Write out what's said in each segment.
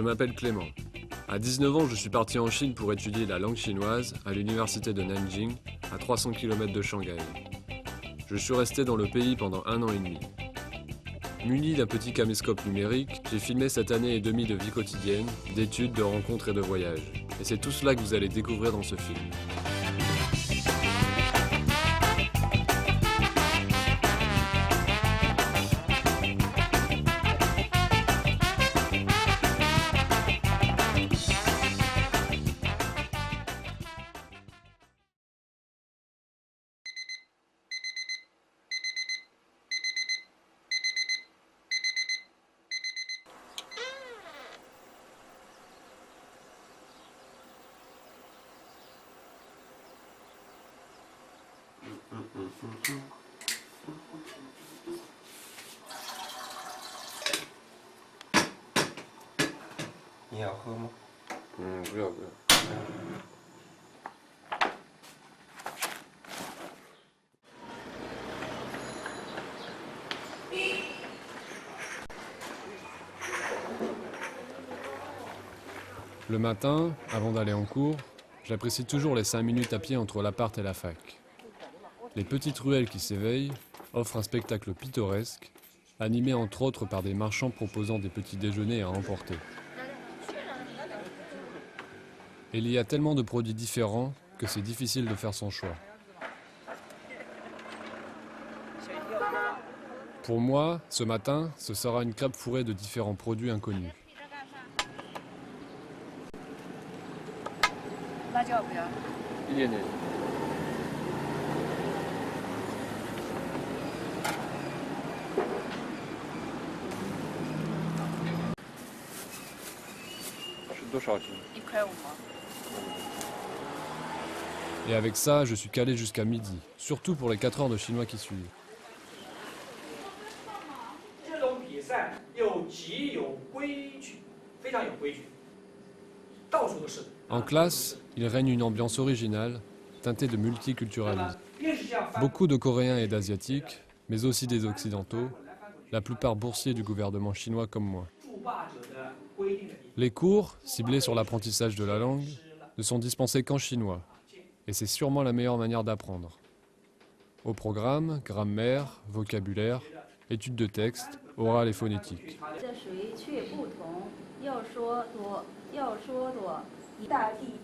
m'appelle Clément. À 19 ans, je suis parti en Chine pour étudier la langue chinoise à l'université de Nanjing, à 300 km de Shanghai. Je suis resté dans le pays pendant 1 an et demi. Muni d'un petit caméscope numérique, j'ai filmé cette année et demie de vie quotidienne, d'études, de rencontres et de voyages. Et c'est tout cela que vous allez découvrir dans ce film. Le matin, avant d'aller en cours, j'apprécie toujours les 5 minutes à pied entre l'appart et la fac. Les petites ruelles qui s'éveillent offrent un spectacle pittoresque, animé entre autres par des marchands proposant des petits déjeuners à emporter. Et il y a tellement de produits différents que c'est difficile de faire son choix. Pour moi, ce matin, ce sera une crêpe fourrée de différents produits inconnus. Et avec ça, je suis calé jusqu'à midi, surtout pour les 4 heures de chinois qui suivent. En classe, il règne une ambiance originale, teintée de multiculturalisme. Beaucoup de Coréens et d'Asiatiques, mais aussi des Occidentaux, la plupart boursiers du gouvernement chinois comme moi. Les cours, ciblés sur l'apprentissage de la langue, ne sont dispensés qu'en chinois, et c'est sûrement la meilleure manière d'apprendre. Au programme, grammaire, vocabulaire, études de texte, oral et phonétique.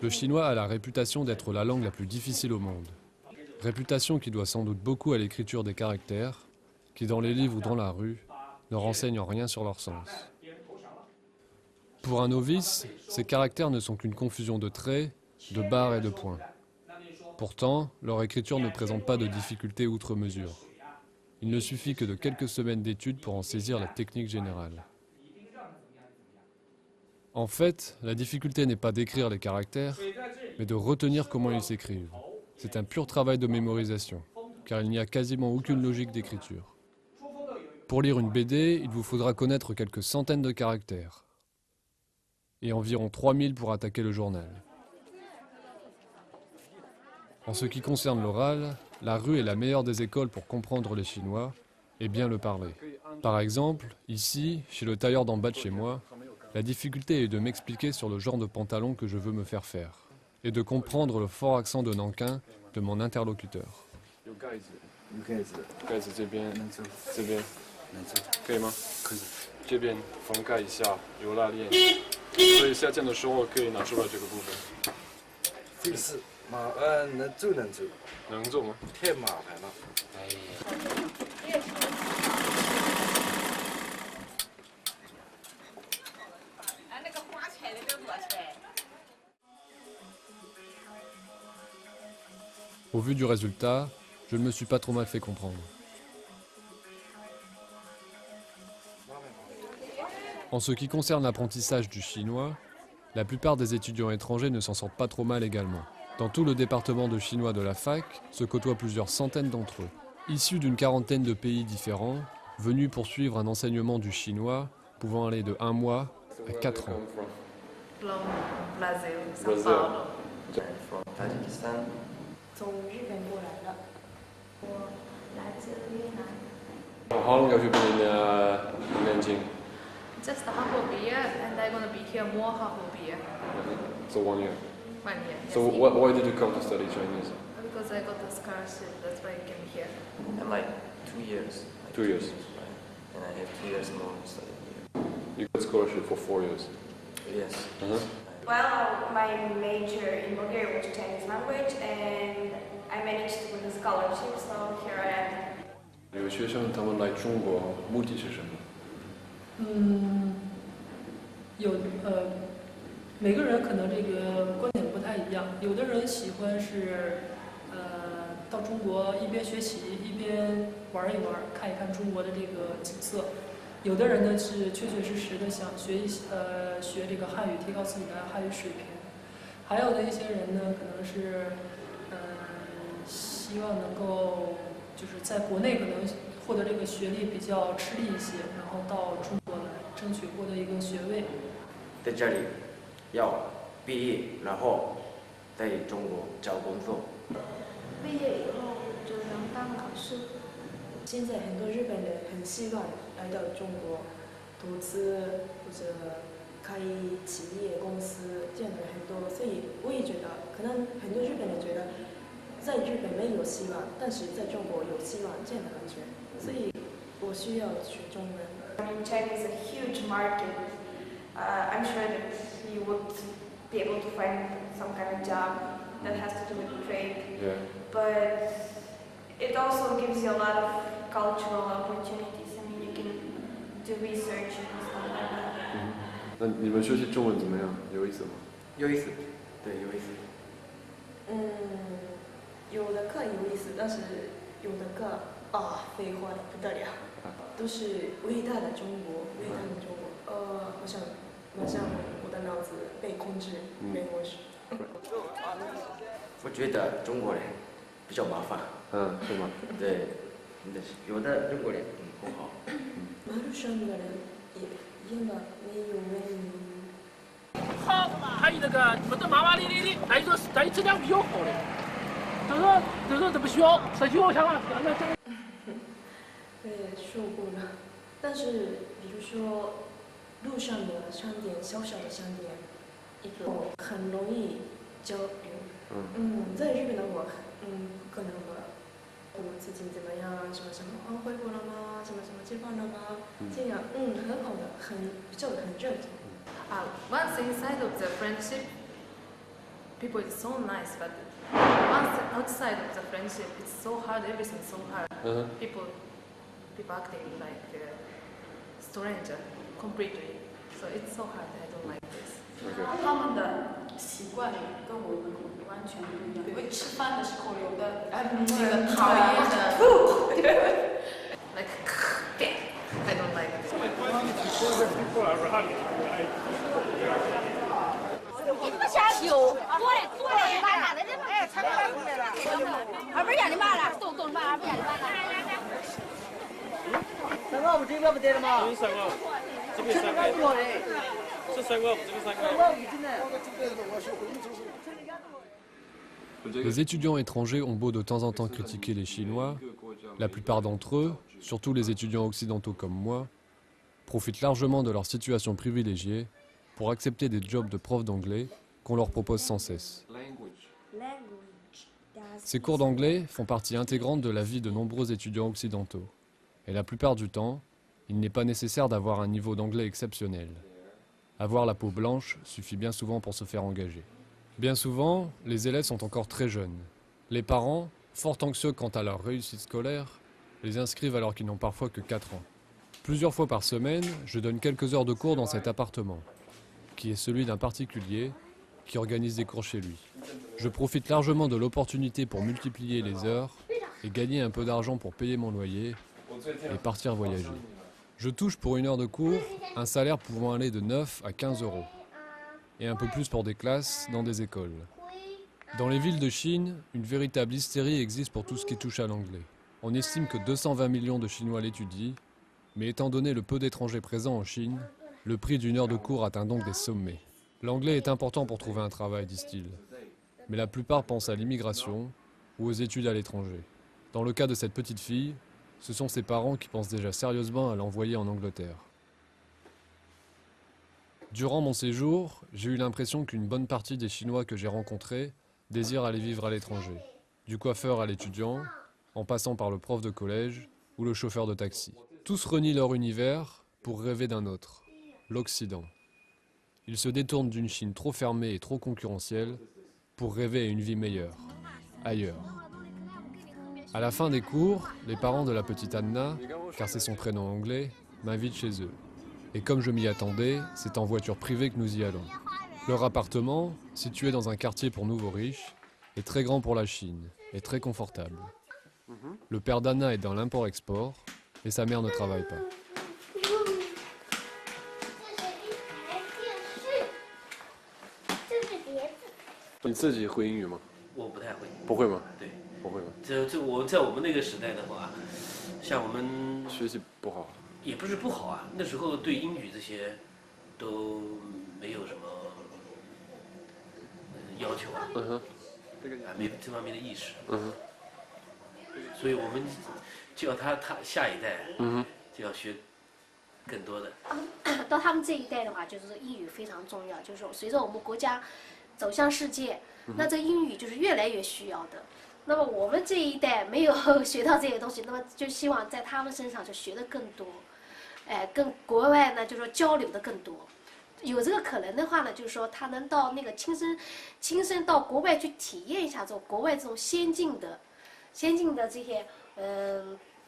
Le chinois a la réputation d'être la langue la plus difficile au monde. Réputation qui doit sans doute beaucoup à l'écriture des caractères, qui dans les livres ou dans la rue, ne renseignent rien sur leur sens. Pour un novice, ces caractères ne sont qu'une confusion de traits, de barres et de points. Pourtant, leur écriture ne présente pas de difficultés outre mesure. Il ne suffit que de quelques semaines d'études pour en saisir la technique générale. En fait, la difficulté n'est pas d'écrire les caractères, mais de retenir comment ils s'écrivent. C'est un pur travail de mémorisation, car il n'y a quasiment aucune logique d'écriture. Pour lire une BD, il vous faudra connaître quelques centaines de caractères, et environ 3000 pour attaquer le journal. En ce qui concerne l'oral, la rue est la meilleure des écoles pour comprendre les Chinois et bien le parler. Par exemple, ici, chez le tailleur d'en bas de chez moi, la difficulté est de m'expliquer sur le genre de pantalon que je veux me faire faire et de comprendre le fort accent de Nankin de mon interlocuteur. Au vu du résultat, je ne me suis pas trop mal fait comprendre. En ce qui concerne l'apprentissage du chinois, la plupart des étudiants étrangers ne s'en sortent pas trop mal également. Dans tout le département de chinois de la fac se côtoient plusieurs centaines d'entre eux. Issus d'une quarantaine de pays différents, venus poursuivre un enseignement du chinois pouvant aller de 1 mois à 4 ans. How long have you been in Nanjing? Just a half of a year, and I'm gonna be here more half of a year. So 1 year. 1 year. So yes. why did you come to study Chinese? Because I got a scholarship, that's why I came here. I'm like 2 years. 2 years. And I have 2 years more study here. You got scholarship for 4 years. Yes. Well, my major in Bulgaria was Chinese language, and I managed to win a scholarship, so here I am. 有学生他们来中国目的是什么？每个人可能这个观点不太一样。有的人喜欢是，到中国一边学习一边玩一玩，看一看中国的这个景色。有的人呢是确确实实的想学这个汉语，提高自己的汉语水平。还有的一些人呢，可能是，希望能够就是在国内可能获得这个学历比较吃力一些，然后到中国来争取获得一个学位。在这里要毕业，然后在中国找工作。毕业以后就能当老师。现在很多日本人很希望来到中国投资或者开企业公司，这样的很多，所以我也觉得，可能很多日本人觉得在日本没有希望，但是在中国有希望这样的感觉，所以我需要学中文。I mean, China is a huge market. I'm sure that you would be able to find some kind of job that has to do with trade. Yeah. But it also gives you a lot of cultural opportunities. I mean, you can do research and stuff like that. 那你们学习中文怎么样？有意思吗？有意思，对，有意思。有的课有意思，但是有的课废话的不得了，都是伟大的中国，伟大的中国。我想马上我的脑子被控制，被模式。我觉得中国人比较麻烦。是吗？对，有的中国人不好。马路上的人也一样的，没有文明。好，还有那个不是麻麻咧咧的，还有说质量比较好的，就是这么小，这就像对，说过了。但是比如说路上的商店，小小的商店，一个很容易交流。在日本的我，不可能吧。我自己怎么样？什么什么回国了吗？什么什么结婚了吗？这样，很好的，比较很热情。Once inside of the friendship, people is so nice, but once outside of the friendship, it's so hard. Everything's so hard. People acting like a stranger completely. So it's so hard. I don't like this. 他们的习惯跟我们完全不一样。因为吃饭的时候有的那个讨厌的，like I don't like this. 你们下去哦，坐嘞，妈哪来的？哎，才过来了。二不让你妈了，动动妈，二不让你妈了。3个5这个不得了吗？3个，这边3个。是3个5，这个3个。Les étudiants étrangers ont beau de temps en temps critiquer les Chinois, la plupart d'entre eux, surtout les étudiants occidentaux comme moi, profitent largement de leur situation privilégiée pour accepter des jobs de prof d'anglais qu'on leur propose sans cesse. Ces cours d'anglais font partie intégrante de la vie de nombreux étudiants occidentaux. Et la plupart du temps, il n'est pas nécessaire d'avoir un niveau d'anglais exceptionnel. Avoir la peau blanche suffit bien souvent pour se faire engager. Bien souvent, les élèves sont encore très jeunes. Les parents, fort anxieux quant à leur réussite scolaire, les inscrivent alors qu'ils n'ont parfois que 4 ans. Plusieurs fois par semaine, je donne quelques heures de cours dans cet appartement, qui est celui d'un particulier qui organise des cours chez lui. Je profite largement de l'opportunité pour multiplier les heures et gagner un peu d'argent pour payer mon loyer et partir voyager. Je touche pour 1 heure de cours un salaire pouvant aller de 9 à 15 euros, et un peu plus pour des classes dans des écoles. Dans les villes de Chine, une véritable hystérie existe pour tout ce qui touche à l'anglais. On estime que 220 millions de Chinois l'étudient, mais étant donné le peu d'étrangers présents en Chine, le prix d'1 heure de cours atteint donc des sommets. L'anglais est important pour trouver un travail, disent-ils. Mais la plupart pensent à l'immigration ou aux études à l'étranger. Dans le cas de cette petite fille, ce sont ses parents qui pensent déjà sérieusement à l'envoyer en Angleterre. Durant mon séjour, j'ai eu l'impression qu'une bonne partie des Chinois que j'ai rencontrés désirent aller vivre à l'étranger. Du coiffeur à l'étudiant, en passant par le prof de collège ou le chauffeur de taxi. Tous renient leur univers pour rêver d'un autre, l'Occident. Ils se détournent d'une Chine trop fermée et trop concurrentielle pour rêver à une vie meilleure, ailleurs. À la fin des cours, les parents de la petite Anna, car c'est son prénom anglais, m'invitent chez eux. Et comme je m'y attendais, c'est en voiture privée que nous y allons. Leur appartement, situé dans un quartier pour nouveaux riches, est très grand pour la Chine et très confortable. Le père d'Anna est dans l'import-export et sa mère ne travaille pas. 你自己会英语吗？我不太会。不会吗？对，不会吗？我在我们那个时代的话，像我们学习不好，也不是不好啊，那时候对英语这些都没有什么要求啊，没这方面的意识。所以我们就要他下一代，就要学更多的。到他们这一代的话，就是英语非常重要，就是说随着我们国家走向世界，那这英语就是越来越需要的。那么我们这一代没有学到这些东西，那么就希望在他们身上就学得更多，跟国外呢就是说交流的更多。有这个可能的话呢，就是说他能到那个亲身到国外去体验一下这种国外这种先进的这些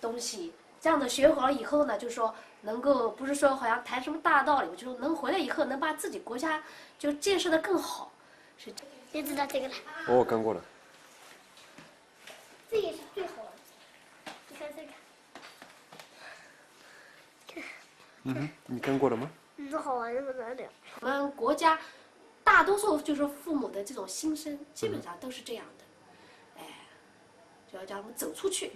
东西，这样的学好了以后呢，就是说能够不是说好像谈什么大道理，就是能回来以后能把自己国家就建设得更好，是这。就知道这个了。我看过了。这也是最好的，你看这个。你看过了吗？好玩的不得了。我们国家大多数就是父母的这种心声，基本上都是这样的，就要叫他们走出去，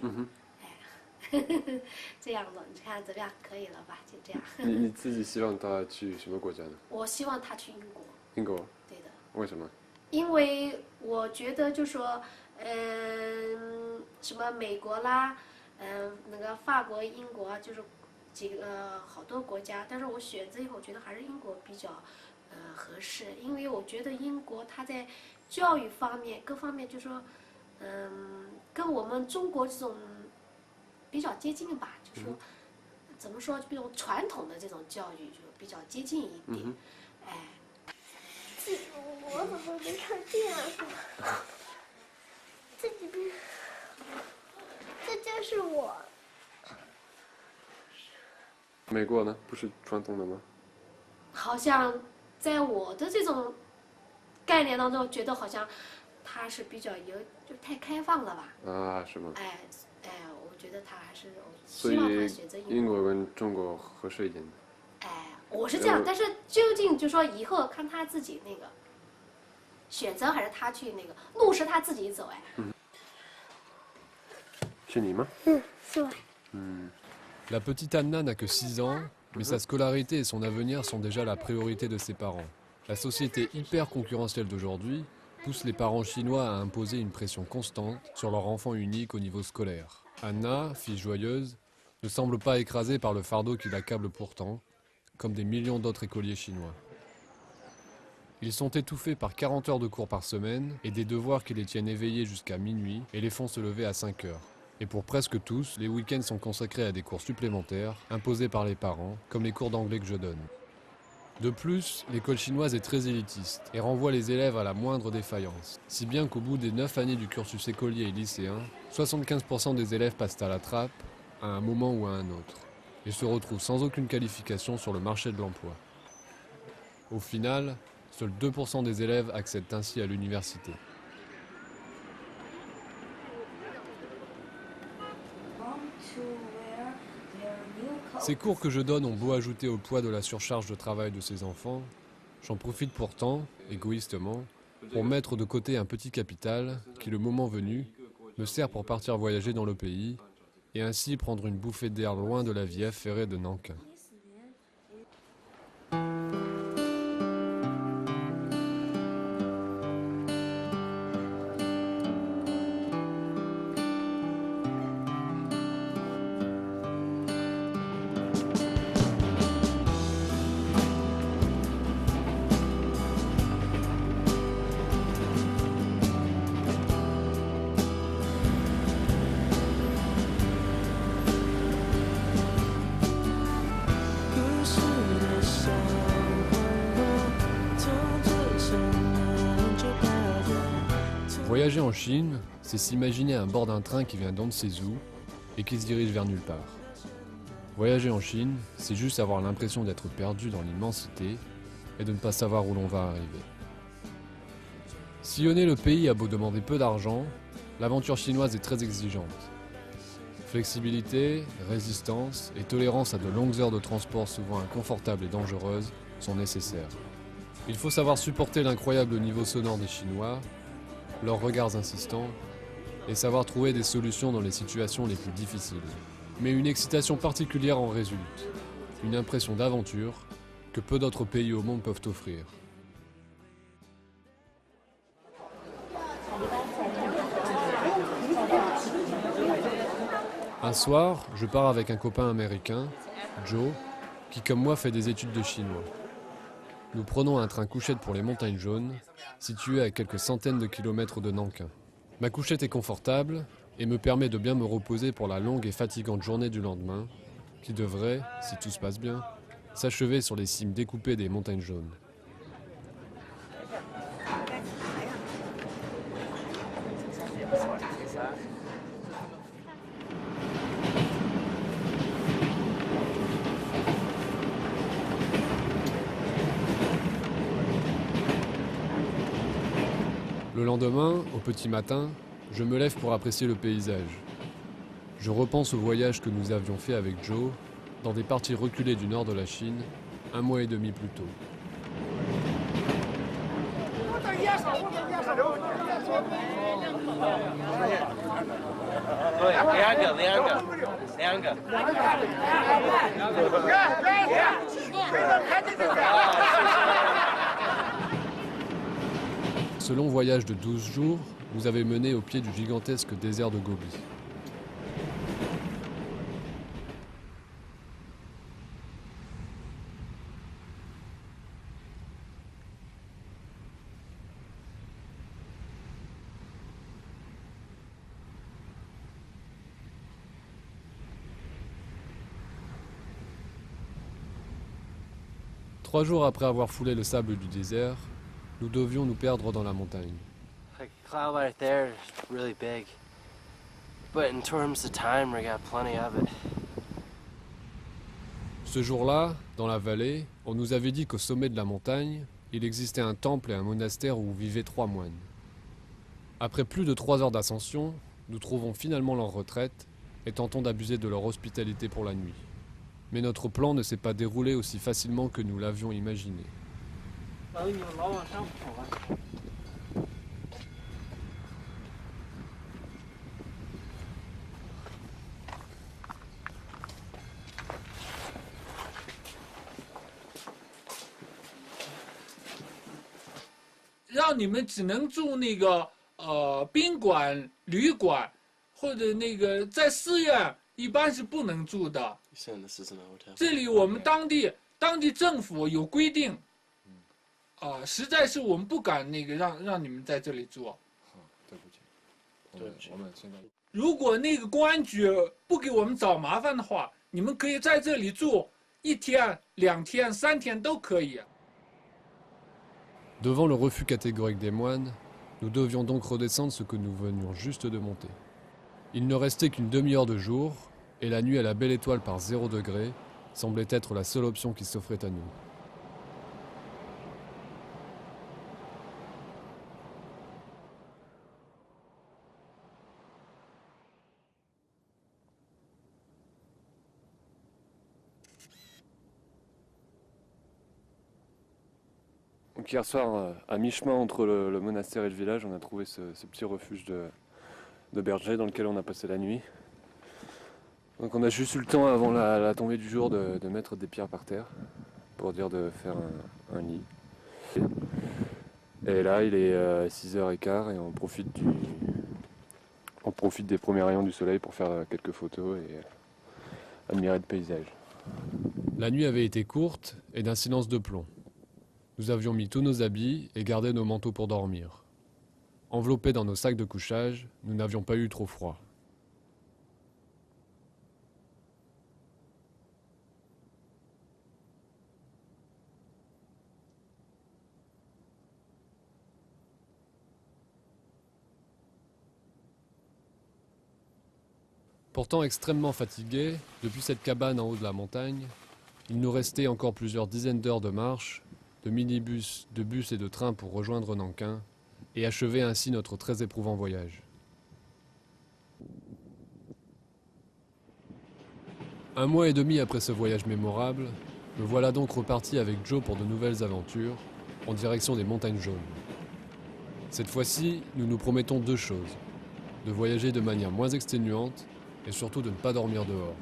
这样子，你看怎么样？可以了吧？就这样。你自己希望他去什么国家呢？我希望他去英国。英国？对的。为什么？因为我觉得就说，什么美国啦，那个法国、英国啊，就是几个好多国家，但是我选择以后，我觉得还是英国比较合适，因为我觉得英国它在教育方面各方面就说，跟我们中国这种比较接近吧，就说怎么说，这种传统的这种教育就比较接近一点，我怎么没看见啊？这几边，这就是我。美国呢？不是传统的吗？好像在我的这种概念当中，觉得好像它是比较就太开放了吧？啊，是吗？我觉得他还是所希望他选择以英国跟中国合适一点的。我是这样，但是究竟就说以后看他自己那个选择，还是他去那个路是他自己走是你吗？是我。La petite Anna n'a que 6 ans, mais sa scolarité et son avenir sont déjà la priorité de ses parents. La société hyper concurrentielle d'aujourd'hui pousse les parents chinois à imposer une pression constante sur leur enfant unique au niveau scolaire. Anna, fille joyeuse, ne semble pas écrasée par le fardeau qui l'accable pourtant, comme des millions d'autres écoliers chinois. Ils sont étouffés par 40 heures de cours par semaine et des devoirs qui les tiennent éveillés jusqu'à minuit et les font se lever à 5 heures. Et pour presque tous, les week-ends sont consacrés à des cours supplémentaires, imposés par les parents, comme les cours d'anglais que je donne. De plus, l'école chinoise est très élitiste et renvoie les élèves à la moindre défaillance. Si bien qu'au bout des 9 années du cursus écolier et lycéen, 75% des élèves passent à la trappe à un moment ou à un autre et se retrouvent sans aucune qualification sur le marché de l'emploi. Au final, seuls 2% des élèves accèdent ainsi à l'université. Ces cours que je donne ont beau ajouter au poids de la surcharge de travail de ces enfants, j'en profite pourtant, égoïstement, pour mettre de côté un petit capital qui, le moment venu, me sert pour partir voyager dans le pays et ainsi prendre une bouffée d'air loin de la vie affairée de Nankin. Voyager en Chine, c'est s'imaginer à bord d'un train qui vient d'Anzhezhou et qui se dirige vers nulle part. Voyager en Chine, c'est juste avoir l'impression d'être perdu dans l'immensité et de ne pas savoir où l'on va arriver. Sillonner le pays a beau demander peu d'argent, l'aventure chinoise est très exigeante. Flexibilité, résistance et tolérance à de longues heures de transport souvent inconfortables et dangereuses sont nécessaires. Il faut savoir supporter l'incroyable niveau sonore des Chinois, leurs regards insistants, et savoir trouver des solutions dans les situations les plus difficiles. Mais une excitation particulière en résulte, une impression d'aventure que peu d'autres pays au monde peuvent offrir. Un soir, je pars avec un copain américain, Joe, qui comme moi fait des études de chinois. Nous prenons un train couchette pour les montagnes jaunes, situées à quelques centaines de kilomètres de Nankin. Ma couchette est confortable et me permet de bien me reposer pour la longue et fatigante journée du lendemain, qui devrait, si tout se passe bien, s'achever sur les cimes découpées des montagnes jaunes. Le lendemain, au petit matin, je me lève pour apprécier le paysage. Je repense au voyage que nous avions fait avec Joe dans des parties reculées du nord de la Chine, 1 mois et demi plus tôt. Ce long voyage de 12 jours nous avait menés au pied du gigantesque désert de Gobi. Trois jours après avoir foulé le sable du désert, nous devions nous perdre dans la montagne. Like cloud right there is really big. But in terms of time, we got plenty of it. Ce jour-là, dans la vallée, on nous avait dit qu'au sommet de la montagne, il existait un temple et un monastère où vivaient 3 moines. Après plus de 3 heures d'ascension, nous trouvons finalement leur retraite et tentons d'abuser de leur hospitalité pour la nuit. Mais notre plan ne s'est pas déroulé aussi facilement que nous l'avions imaginé. 让你们只能住那个宾馆、旅馆，或者那个在寺院，一般是不能住的。这里我们当地政府有规定，实在是我们不敢那个让你们在这里住。对不起，对不起，我们现在。如果那个公安局不给我们找麻烦的话，你们可以在这里住1天、2天、3天都可以。 Devant le refus catégorique des moines, nous devions donc redescendre ce que nous venions juste de monter. Il ne restait qu'une demi-heure de jour, et la nuit à la belle étoile par 0 degré semblait être la seule option qui s'offrait à nous. Donc hier soir, à mi-chemin entre le monastère et le village, on a trouvé ce petit refuge de berger dans lequel on a passé la nuit. Donc on a juste eu le temps avant la tombée du jour de mettre des pierres par terre pour dire de faire un lit. Et là il est 6h15 et on profite des premiers rayons du soleil pour faire quelques photos et admirer le paysage. La nuit avait été courte et d'un silence de plomb. Nous avions mis tous nos habits et gardé nos manteaux pour dormir. Enveloppés dans nos sacs de couchage, nous n'avions pas eu trop froid. Pourtant extrêmement fatigués, depuis cette cabane en haut de la montagne, il nous restait encore plusieurs dizaines d'heures de marche, de minibus, de bus et de trains pour rejoindre Nankin et achever ainsi notre très éprouvant voyage. Un mois et demi après ce voyage mémorable, me voilà donc reparti avec Joe pour de nouvelles aventures, en direction des montagnes jaunes. Cette fois-ci, nous nous promettons deux choses, de voyager de manière moins exténuante et surtout de ne pas dormir dehors.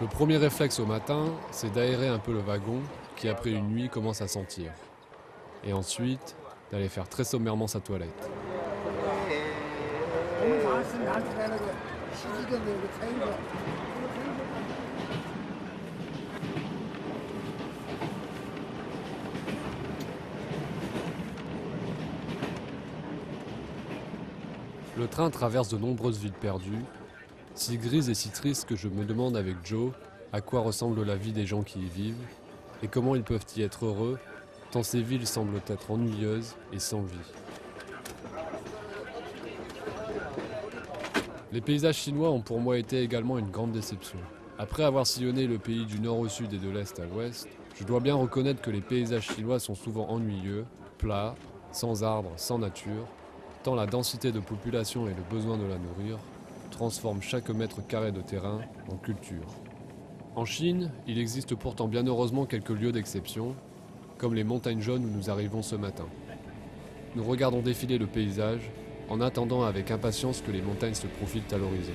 Le premier réflexe au matin, c'est d'aérer un peu le wagon qui après une nuit commence à sentir. Et ensuite, d'aller faire très sommairement sa toilette. Le train traverse de nombreuses villes perdues, si grises et si tristes que je me demande avec Joe à quoi ressemble la vie des gens qui y vivent et comment ils peuvent y être heureux, tant ces villes semblent être ennuyeuses et sans vie. Les paysages chinois ont pour moi été également une grande déception. Après avoir sillonné le pays du nord au sud et de l'est à l'ouest, je dois bien reconnaître que les paysages chinois sont souvent ennuyeux, plats, sans arbres, sans nature, tant la densité de population et le besoin de la nourrir transforment chaque mètre carré de terrain en culture. En Chine, il existe pourtant bien heureusement quelques lieux d'exception, comme les montagnes jaunes où nous arrivons ce matin. Nous regardons défiler le paysage, en attendant avec impatience que les montagnes se profilent à l'horizon.